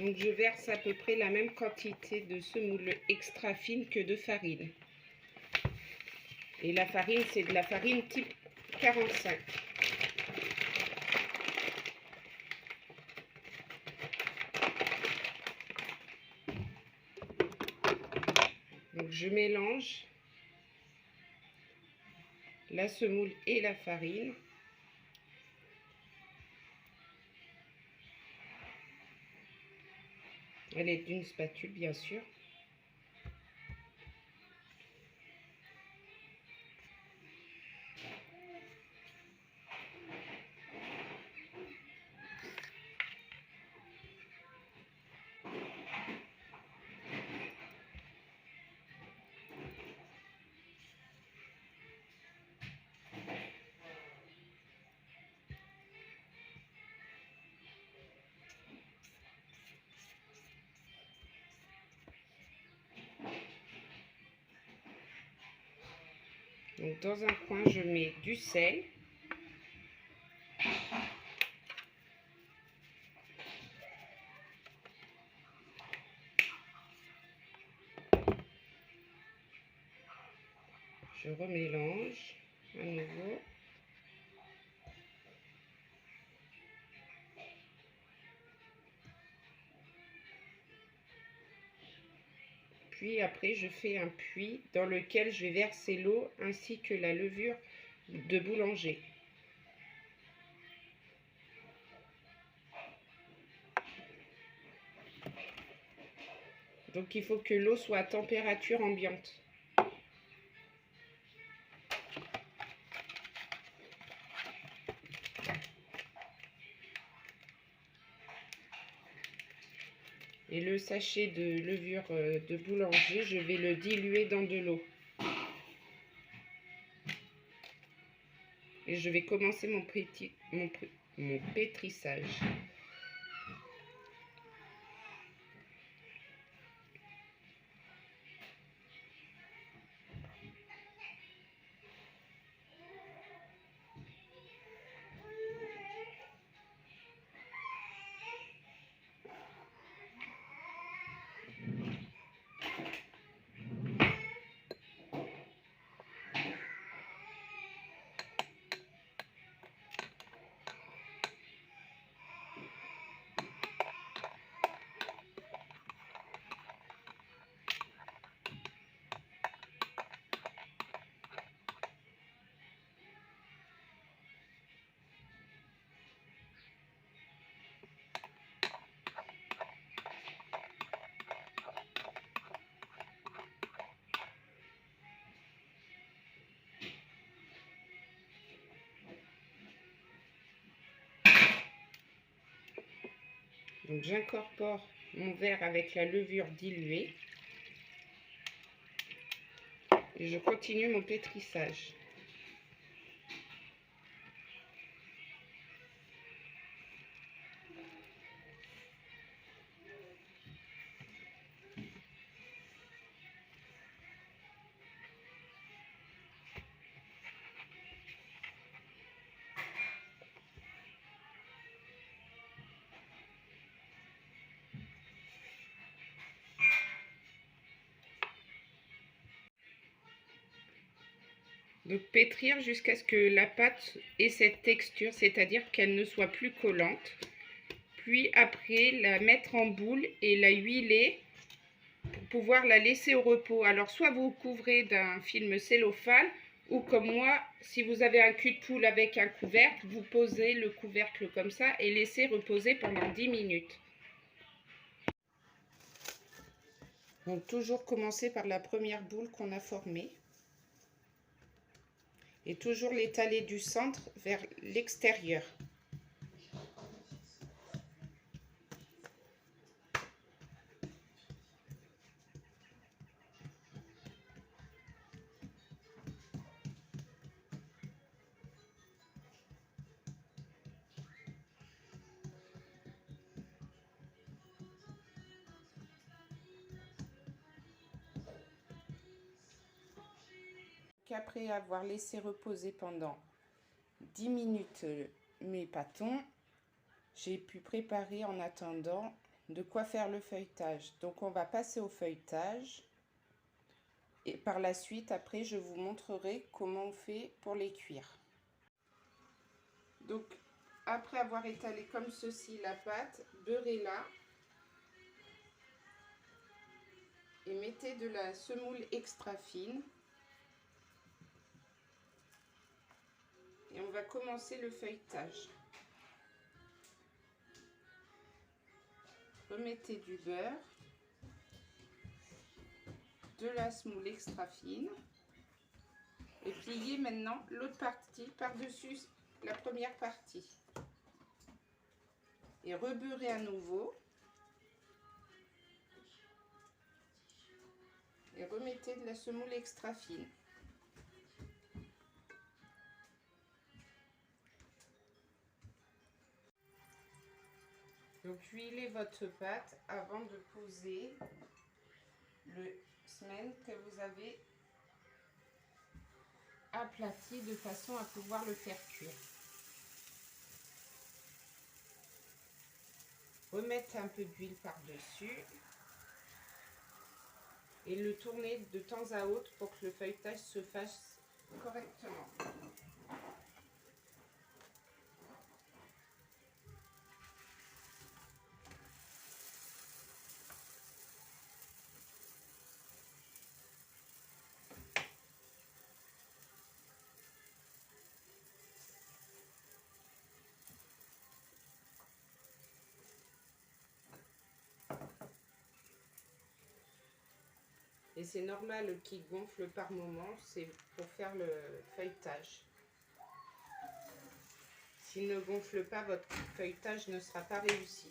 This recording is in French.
Donc je verse à peu près la même quantité de semoule extra fine que de farine. Et la farine, c'est de la farine type 45. Donc je mélange la semoule et la farine. Elle est d'une spatule, bien sûr. Donc dans un coin, je mets du sel. Je remélange à nouveau. Puis après, je fais un puits dans lequel je vais verser l'eau ainsi que la levure de boulanger. Donc il faut que l'eau soit à température ambiante. Et le sachet de levure de boulanger, je vais le diluer dans de l'eau. Et je vais commencer mon pétrissage. Donc j'incorpore mon verre avec la levure diluée et je continue mon pétrissage. Donc pétrir jusqu'à ce que la pâte ait cette texture, c'est-à-dire qu'elle ne soit plus collante. Puis après, la mettre en boule et la huiler pour pouvoir la laisser au repos. Alors soit vous couvrez d'un film cellophane ou comme moi, si vous avez un cul de poule avec un couvercle, vous posez le couvercle comme ça et laissez reposer pendant 10 minutes. Donc toujours commencer par la première boule qu'on a formée. Et toujours l'étaler du centre vers l'extérieur. Après avoir laissé reposer pendant 10 minutes mes pâtons, j'ai pu préparer en attendant de quoi faire le feuilletage. Donc on va passer au feuilletage. Et par la suite, après, je vous montrerai comment on fait pour les cuire. Donc, après avoir étalé comme ceci la pâte, beurrez-la. Et mettez de la semoule extra fine. Et on va commencer le feuilletage. Remettez du beurre, de la semoule extra fine. Et pliez maintenant l'autre partie par-dessus la première partie. Et rebeurrez à nouveau. Et remettez de la semoule extra fine. Donc huilez votre pâte avant de poser le semaine que vous avez aplati de façon à pouvoir le faire cuire. Remettez un peu d'huile par-dessus et le tourner de temps à autre pour que le feuilletage se fasse correctement. Et c'est normal qu'il gonfle par moment, c'est pour faire le feuilletage. S'il ne gonfle pas, votre feuilletage ne sera pas réussi.